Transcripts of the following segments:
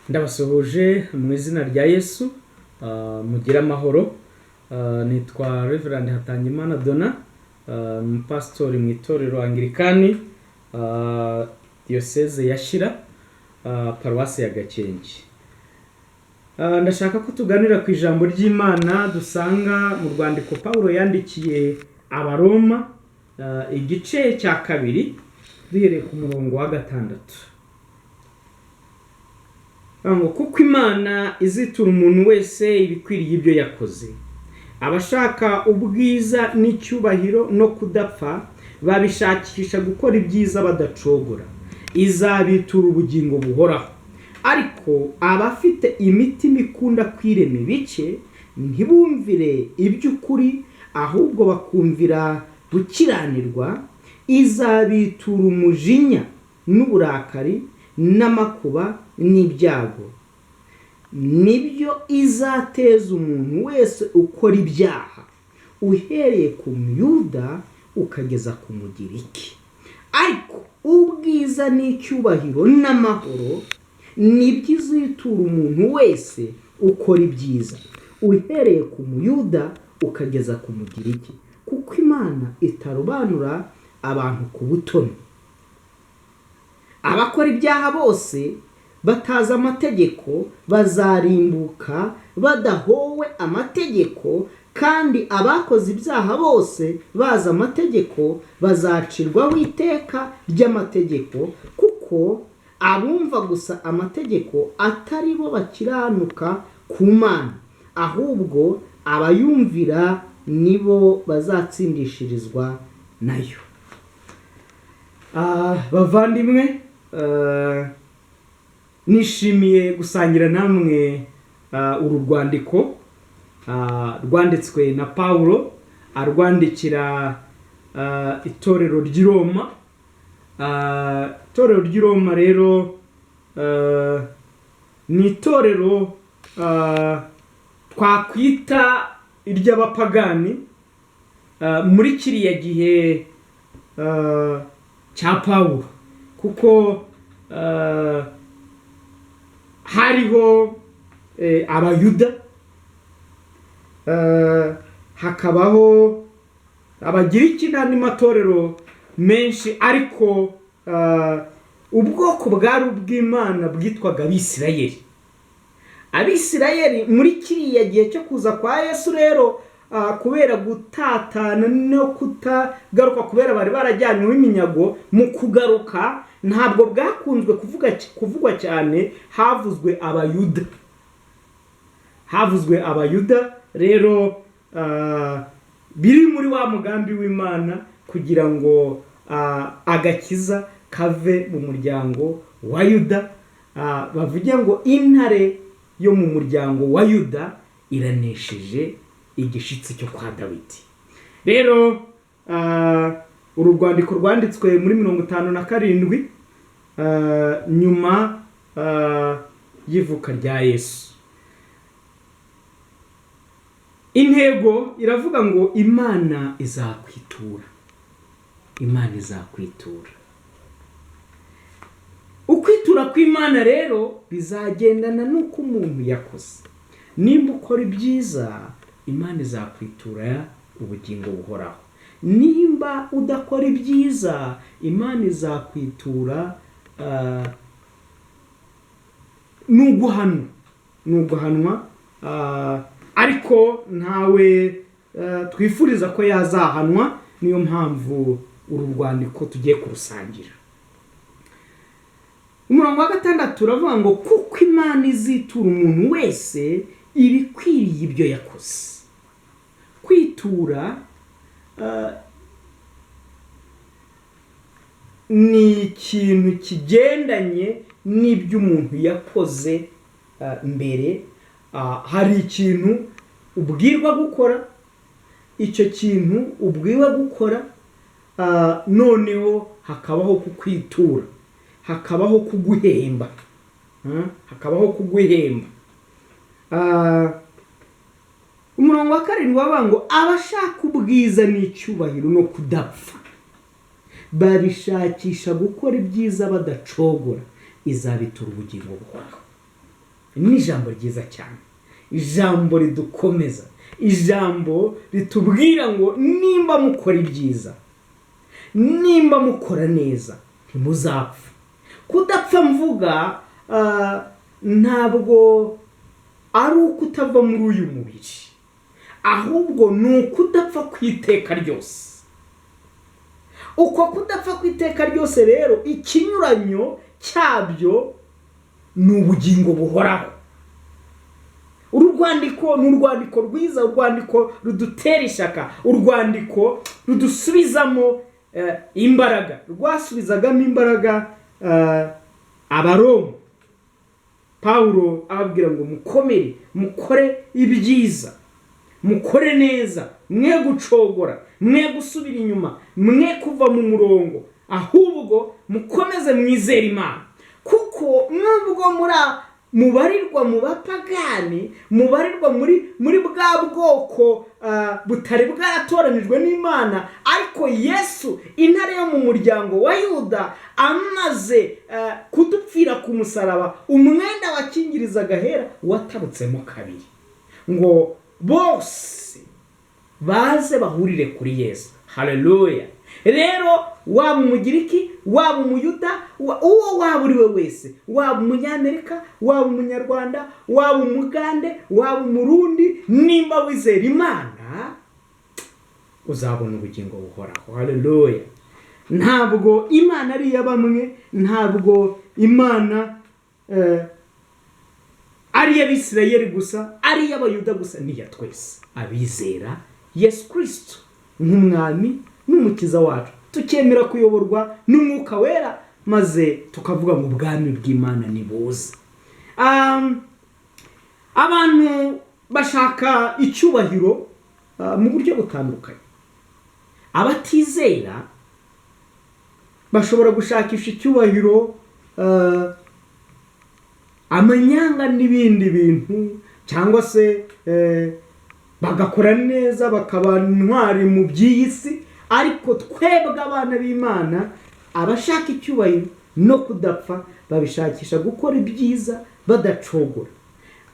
Ndabasuhuje mu izina rya Yesu, mugira amahoro. Nitwa Reverend Hatangimana Dona, umupasitori mu itorero Anglikani, Diocese ya Shyira, Paruwasi ya Gakenke. Ndashaka ko tuganira ku ijambo ry'Imana dusanga mu rwandiko Pawulo yandikiye Abaroma, igice cya 2 duhereye ku murongo wa 6. Kuko Imana izitura umuntu wese ibikwiriye ibyo yakoze. Abashaka ubwiza n'icyubahiro no kudapfa babishakisha gukora ibyiza badacogora. Izabitura ubugingo buhoraho. Ariko abafite imitima ikunda kwirema ibice ntibumvire iby'ukuri, ahubwo bakumvira gukiranirwa, izabitura umujinya n'uburakari n'amakuba n'ibyago. Nibyo izateza umuntu wese ukora ibyaha, uhereye ku Myuda ukageza ku Mugiriki. Ariko ubwiza n'icyubahiro n'amahoro nibyo izitura umuntu wese ukora ibyiza, uhereye ku Muyuda ukageza ku Mugiriki, kuko Imana itarobanura abantu ku butoni. Abakora ibyaha bose batazi amategeko bazarimbuka badahowe amategeko, kandi abakoze ibyaha bose bazi amategeko bazacirwaho iteka ry'amategeko, kuko abumva gusa amategeko atari bo bakiranuka ku Mana, ahubwo abayumvira nibo bazatsindishirizwa nayo. Bavandimwe, nishimiye gusangira namwe uru rwandiko rwanditswe na Pawulo arwandikira itorero ry'i Roma. Itorero ry'i Roma rero ni itorero twakwita iry'abapagani muri kiriya gihe cya Pawulo, kuko hariho Abayuda, hakabaho Abagiriki n'andi matorero menshi, ariko ubwoko bwari ubw'Imana bwitwaga Abisirayeli. Abisirayeli muri kiriya gihe cyo kuza kwa Yesu rero, kubera gutatana no kutagaruka, kubera bari barajyanyweho iminyago, mu kugaruka ntabwo bwakunzwe kuvugwa cyane, havuzwe Abayuda rero, biri muri wa mugambi w'Imana kugira ngo agakiza kave mu muryango wa Yuda. Bavuge ngo intare yo mu muryango wa Yuda iranesheje igishitsi cyo kwa Dawidi. Rero uru rwandiko rwanditswe muri 57 nyuma y'ivuka rya Yesu. Intego iravuga ngo Imana izakwitura. Imana izakwitura. Ukwitura kw'Imana rero bizagendana n'uko umuntu yakoze. Nimba ukora ibyiza, Imana izakwitura ubugingo buhoraho. Nimba udakora ibyiza, Imana izakwitura nuguhanwa, ariko ntawe twifuriza ko yazahanwa. Niyo mpamvu uru rwandiko tugiye kurusangira. Umurongo wa 6 turavuga ngo kuko Imana izitura umuntu wese ibikwiriye ibyo yakoze. Kwitura ni ikintu kigendanye n'ibyo umuntu yakoze mbere. Hari ikintu ubwirwa gukora, icyo kintu ubwiwe gukora, noneho hakabaho kukwitura, hakabaho kuguhemba. Umurongo wa 7 wavuga ngo abashaka ubwiza n'icyubahiro no kudapfa babishakisha gukora ibyiza badacogora, izabitura ubugingo buhoraho. ni ijambo ryiza cyane, ijambo ridukomeza, ijambo ritubwira ngo nimba mukora ibyiza, nimba mukora neza, ntimuzapfa. Kudapfa mvuga ntabwo ari uko utava muri uyu mubiri, ahubwo ni ukudapfa ku iteka ryose. Uko kudapfa ku iteka ryose rero, ikinyuranyo cyabyo ni ubugingo buhoraho. Urwandiko ni urwandiko rwiza, urwandiko rudutera ishyaka, urwandiko rudusubizamo imbaraga, rwasubizagamo imbaraga Abaroma. Pawulo ababwira ngo mukomere, mukore ibyiza, mukore neza, mwe gucogora, mwe gusubira inyuma, mwe kuva mu murongo, ahubwo mukomeze mwizere Imana. Kuko nubwo mubarirwa mu bapagani, mubarirwa muri bwa bwoko butari bwaratoranijwe n'Imana, ariko Yesu, intare yo mu muryango wa Yuda, amaze kudupfira ku musaraba, umwenda wakingirizaga hera watabutsemo kabiri, ngo bose baze bahurire kuri Yesu. Haleluya! Rero waba umugiriki, waba umuyuda, uwo waba uri we wese, waba umunyamerika, waba umunyarwanda, waba umugande, waba umurundi, nimba wizera Imana, uzabona ubugingo buhoraho. Haleluya! Ntabwo Imana ari iya bamwe, ntabwo Imana ari iy'Abisirayeli gusa, ari iy'Abayuda gusa, ni iya twese abizera Yesu Kristo nk'umwami n'umukiza wacu, tukemera kuyoborwa n'Umwuka Wera, maze tukavuga ngo ubwami bw'Imana nibuze. Abantu bashaka icyubahiro mu buryo butandukanye. Abatizera bashobora gushakisha icyubahiro amanyanga n'ibindi bintu, cyangwa se bagakora neza, bakaba intwari mu by'iyi si. Ariko twebwe abana b'Imana, abashaka icyubahiro no kudapfa, babishakisha gukora ibyiza badacogora.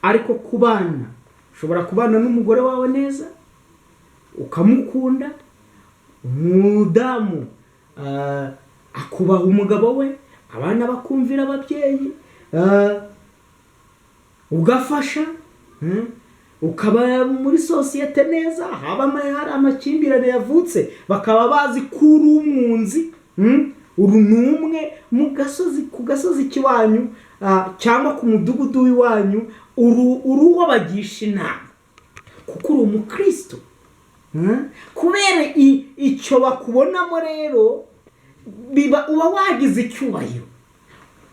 Ariko kubana, ushobora kubana n'umugore wawe neza, ukamukunda, umudamu akubaha umugabo we, abana bakumvira ababyeyi, ugafasha, ukaba muri sosiyete neza, hari amakimbirane yavutse, bakaba bazi ko uri umwunzi, uri n'umwe ku gasozi k'iwanyu, cyangwa ku mudugudu w'iwanyu, uri uwo bagisha inama, kuko uri umukristo. Kubera icyo bakubonamo rero, uba wagize icyubahiro.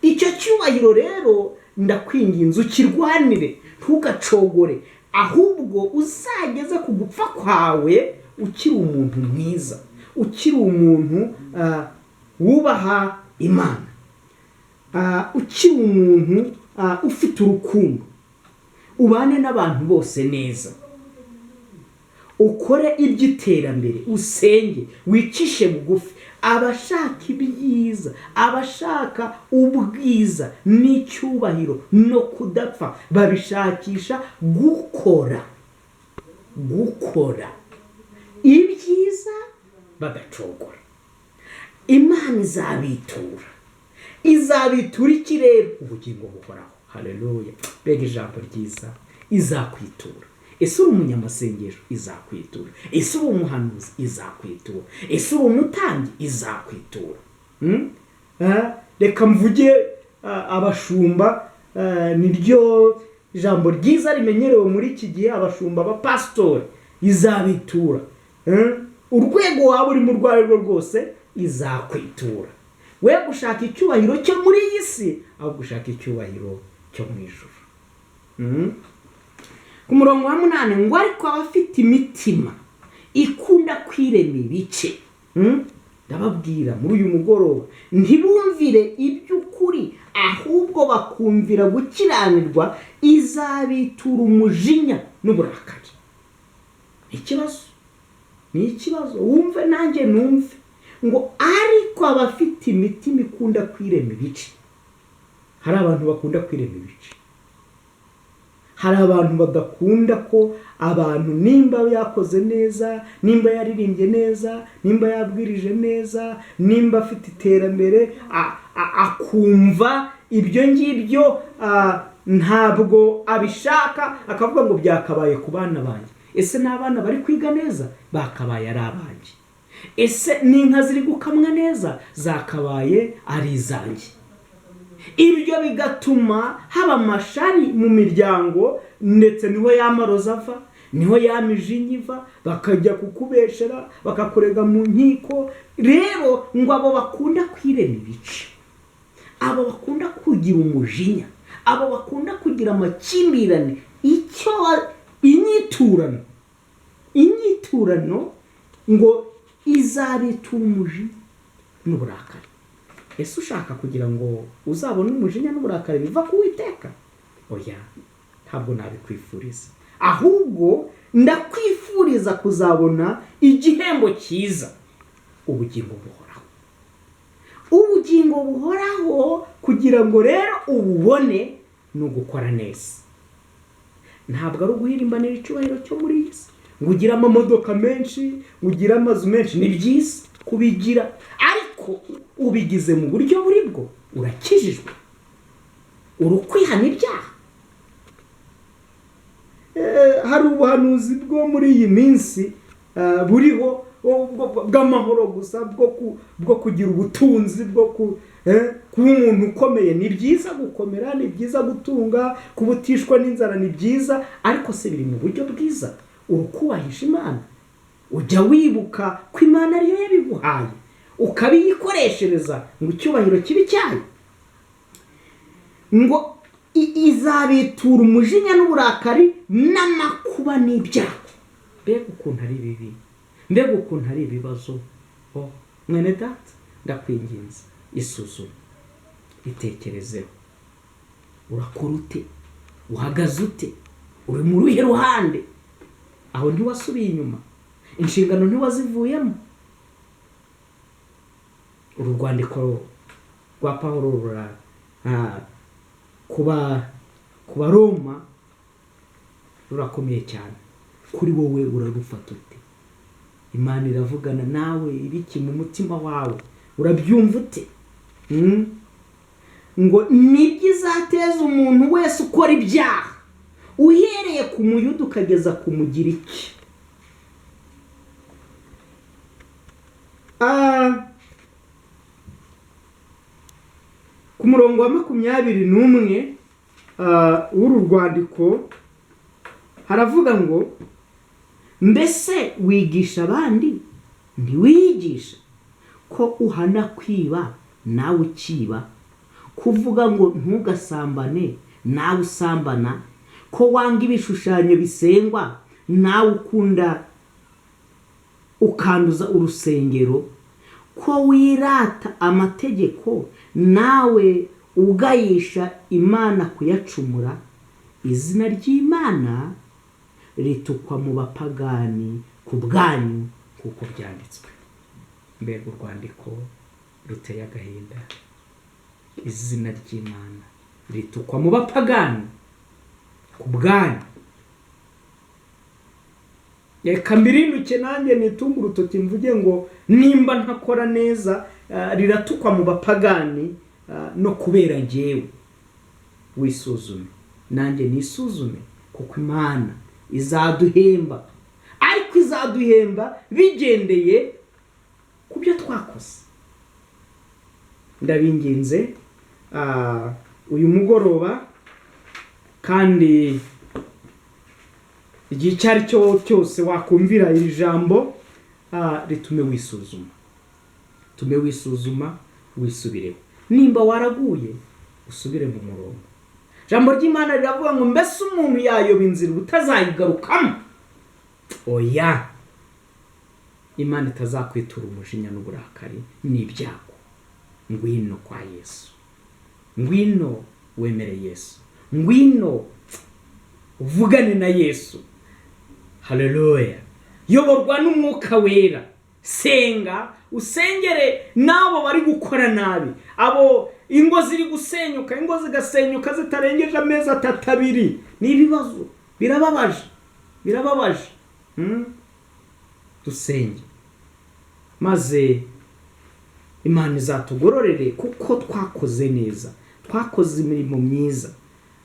Icyo cyubahiro rero, ndakwinginze ukirwanire, ntugacogore, ahubwo uzageze ku gupfa kwawe ukiri umuntu mwiza, ukiri umuntu wubaha Imana, ukiri umuntu ufite urukundo, ubane n'abantu bose neza, ukore iby'iterambere, usenge, wicishe bugufi. Abashaka ibyiza, abashaka ubwiza n'icyubahiro no kudapfa, babishakisha gukora ibyiza badacogora. Imana izabitura ikirere, ubugingo buhoraho. Haleluya! Mbega ijambo ryiza! Izakwitura. Ese uri umunyamasengesho, izakwitura. Ese uri umuhanuzi, izakwitura. Ese uri umutambyi, izakwitura. Reka mvuge abashumba, niryo ijambo ryiza rimenyerewe muri iki gihe. Abashumba, abapasitori, izabitura. Urwego waba uri mu rwo ari rwo rwose, izakwitura. We gushaka icyubahiro cyo muri iyi si, aho gushaka icyubahiro cyo mu ijuru. Ku murongo wa 8 ngo ariko abafite imitima ikunda kwirema ibice, ndababwira muri uyu mugoroba, ntibumvire iby'ukuri, ahubwo bakumvira gukiranirwa, izabitura umujinya n'uburakari. Ni ikibazo wumve nanjye numve, ngo ariko abafite imitima ikunda kwirema ibice. Hari abantu bakunda kwirema ibice. hari abantu badakunda ko abantu nimba yakoze neza, nimba yaririmbye neza, nimba yabwirije neza, nimba afite iterambere, akumva ibyo ngibyo ntabwo abishaka, akavuga ngo byakabaye ku bana banjye. Ese n'abana bari kwiga neza bakabaye ari abanjye? Ese n'inka ziri gukamwa neza zakabaye ari izanjye? Ibyo bigatuma haba amashari mu miryango, ndetse niho yamaroza ava, niho yamijinya iva, bakajya kukubeshera, bakakurega mu nkiko. Rero ngo abo bakunda kwirema ibice, abo bakunda kugira umujinya, abo bakunda kugira amakimbirane, inyiturano ngo izabitura umujinya n'uburakari. Ese ushaka kugira ngo uzabone umujinya n'uburakari biva ku Uwiteka? Oya, ntabwo nabikwifuriza. Ahubwo ndakwifuriza kuzabona igihembo cyiza, ubugingo buhoraho. Ubugingo buhoraho kugira ngo rero ububone ni ugukora neza. Ntabwo ari uguhirimbanira icyubahiro cyo muri iyi si, ngo ugire amamodoka menshi, ugire amazu menshi. Ni byiza kubigira, ariko ubigize mu buryo buri bwo, urakijijwe, uri kwihana ibyaha. Hari ubuhanuzi bwo muri iyi minsi buriho bw'amahoro gusa, bwo kugira ubutunzi, bwo kuba umuntu ukomeye. Ni byiza gukomera, ni byiza gutunga, kubutishwa n'inzara ni byiza, ariko se biri mu buryo bwiza? Urukubahisha Imana, ujya wibuka ko Imana ariyo yabiguhaye, ukabiyikoreshereza ngo icyubahiro kibe cyayo. Ngo izabitura umujinya n'uburakari n'amakuba n'ibyago. Mbega ukuntu ari bibi, mbega ukuntu ari ibibazo. Mwene data, ndakwinginze, isuzume, itekerezeho. Urakora ute? Uhagaze ute? uri mu ruhe ruhande? Aho ntiwasubiye inyuma, inshingano ntiwazivuyemo. Uru rwandiko rwa Pawulo rura kuba Roma rurakomeye cyane. Kuri wowe urarufata ute? Imana iravugana nawe ibiki mu mutima wawe, urabyumva ute? Ngo nibyo izateza umuntu wese ukora ibyaha, uhereye ku Muyuda ukageza ku Mugiriki. Ku murongo wa 21 w'uru rwandiko haravuga ngo, mbese wigisha abandi ntiwiyigisha? Ko uhana kwiba nawe ukiba, kuvuga ngo ntugasambane nawe usambana, ko wanga ibishushanyo bisengwa nawe ukanduza urusengero, ko wirata amategeko nawe ugayisha Imana kuyacumura, izina ry'Imana ritukwa mu bapagani ku bwanyu kuko byanditswe. Mbega urwandiko ruteye agahinda. Izina ry'Imana ritukwa mu bapagani ku bwanyu. Reka mbirinduke nanjye nitunga urutoki mvuge ngo nimba ntakora neza riratukwa mu bapagani no kubera njyewe. Wisuzume, nanjye nisuzume, kuko Imana izaduhemba, ariko izaduhemba bigendeye ku byo twakoze. Ndabinginze uyu mugoroba, kandi igihe cyari cyo cyose wakumvira iri jambo, ritume wisuzuma, tume wisuzuma, wisubireho. Nimba waraguye, usubire mu murongo. Jambo ry'Imana riravuga ngo, mbese umuntu yayoba inzira utazayigarukamo? Oya, Imana itazakwitura umujinya n'uburakari n'ibyago. Ngwino kwa Yesu, ngwino wemere Yesu, ngwino uvugane na Yesu. Haleluya. Yoborwa n'Umwuka Wera, senga, usengere n'abo bari gukora nabi, abo ingo ziri gusenyuka, ingo zigasenyuka zitarengeje amezi 3-2. Ni ibibazo birababaje. Dusenge maze Imana izatugororere kuko twakoze neza, twakoze imirimo myiza.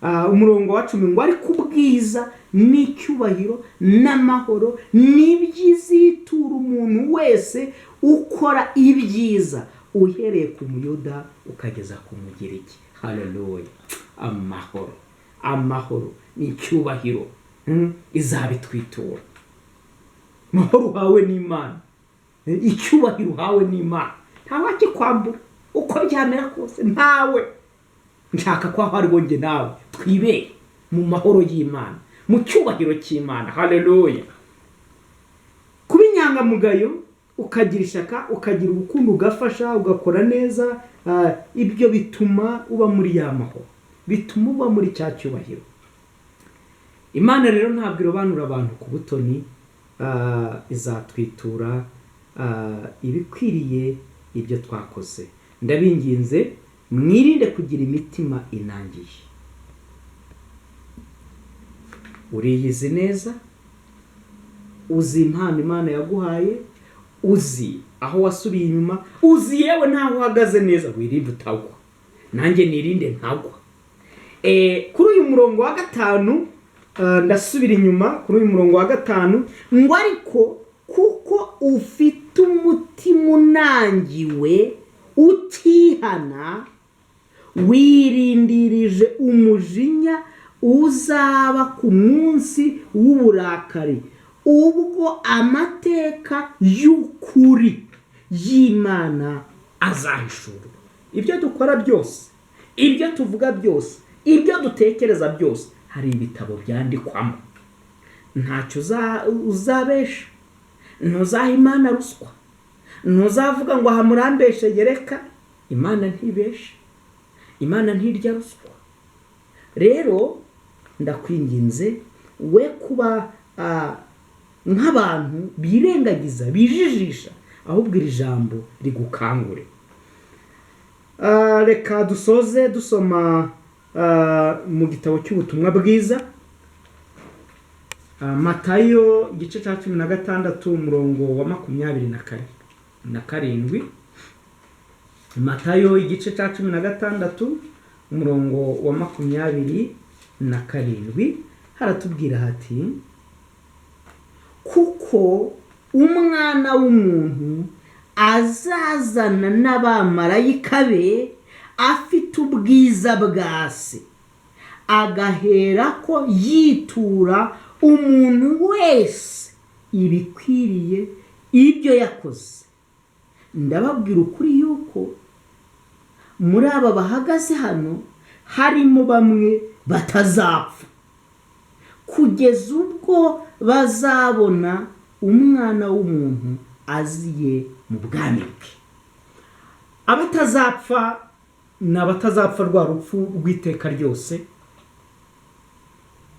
Umurongo wa 10 ngo ari kubwiza n'icyubahiro n'amahoro n'ibyizitura umuntu wese ukora ibyiza, uhereye ku Muyuda ukageza ku Mugiriki. Haleluya. Amahoro n'icyubahiro izabitwitura. Mahoro hawe n'Imana, icyubahiro hawe n'Imana, ntawaki kwambura uko byamera kose. Ntawe nshaka ko aho ari nge nawe twibere mu mahoro y'Imana, mu cyubahiro cy'Imana. Haleluya. Kuba inyangamugayo, ukagira ishaka, ukagira urukundo, ugafasha, ugakora neza, ibyo bituma uba muri ya mahoro, bituma uba muri cya cyubahiro. Imana rero ntabwo irobanura abantu ku butoni, izatwitura ibikwiriye ibyo twakoze. Ndabinginze mwirinde kugira imitima inangiye. Uriyizi neza, uzi impano Imana yaguhaye, uzi aho wasubiye inyuma, uzi yewe ntaho uhagaze neza. Wirinde utagwa, nanjye nirinde ntagwa. Kuri uyu murongo wa 5 ndasubira inyuma. Kuri uyu murongo wa 5 ngo ariko kuko ufite umutima unangiwe utihana, wirindirije umujinya uzaba ku munsi w'uburakari, ubwo amateka y'ukuri y'Imana azahishurwa. Ibyo dukora byose, ibyo tuvuga byose, ibyo dutekereza byose, hari ibitabo byandikwamo. Ntacyo uzabesha, ntuzaha Imana ruswa, ntuzavuga ngo aha murambeshe gereka. Imana ntibesha, Imana ntirya ruswa. Rero ndakwinginze we kuba nk'abantu birengagiza, bijijisha, ahubwo iri jambo rigukangure. Reka dusoze dusoma mu gitabo cy'ubutumwa bwiza, Matayo igice cya 16 umurongo wa 27. Matayo igice cya 16 umurongo wa 27 haratubwira hati: kuko umwana w'umuntu azazana n'abamarayika be afite ubwiza bwa se, agahera ko yitura umuntu wese ibikwiriye ibyo yakoze. Ndababwira ukuri yuko muri aba bahagaze hano harimo bamwe batazapfa kugeza ubwo bazabona umwana w'umuntu aziye mu bwami bwe. Abatazapfa ni abatazapfa rwa rupfu rw'iteka ryose.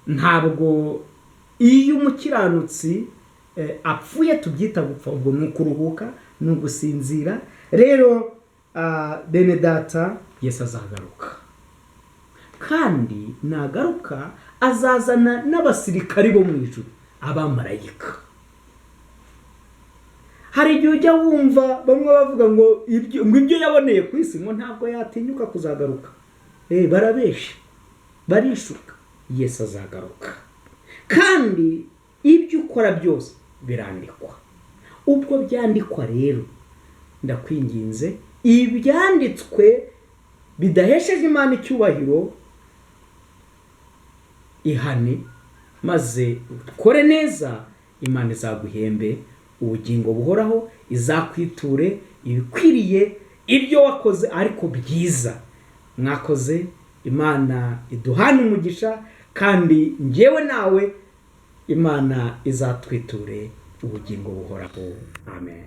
Ntabwo iyo umukiranutsi apfuye tubyita gupfa, ubwo ni ukuruhuka, ni ugusinzira. Rero bene data, Yesu azagaruka, kandi nagaruka azazana n'abasirikari bo mu ijuru, abamarayika. Hari igihe ujya wumva bamwe bavuga ngo ibyo yaboneye ku isi ngo ntabwo yatinyuka kuzagaruka. Barabesha, barishuka. Yesu azagaruka, kandi ibyo ukora byose birandikwa. Ubwo byandikwa rero, ndakwinginze ibyanditswe bidahesheje Imana icyubahiro ihane, maze ukore neza, Imana izaguhembe ubugingo buhoraho, izakwiture ibikwiriye ibyo wakoze ariko byiza. Mwakoze, Imana iduhane umugisha, kandi njyewe nawe Imana izatwiture ubugingo buhoraho. Amen.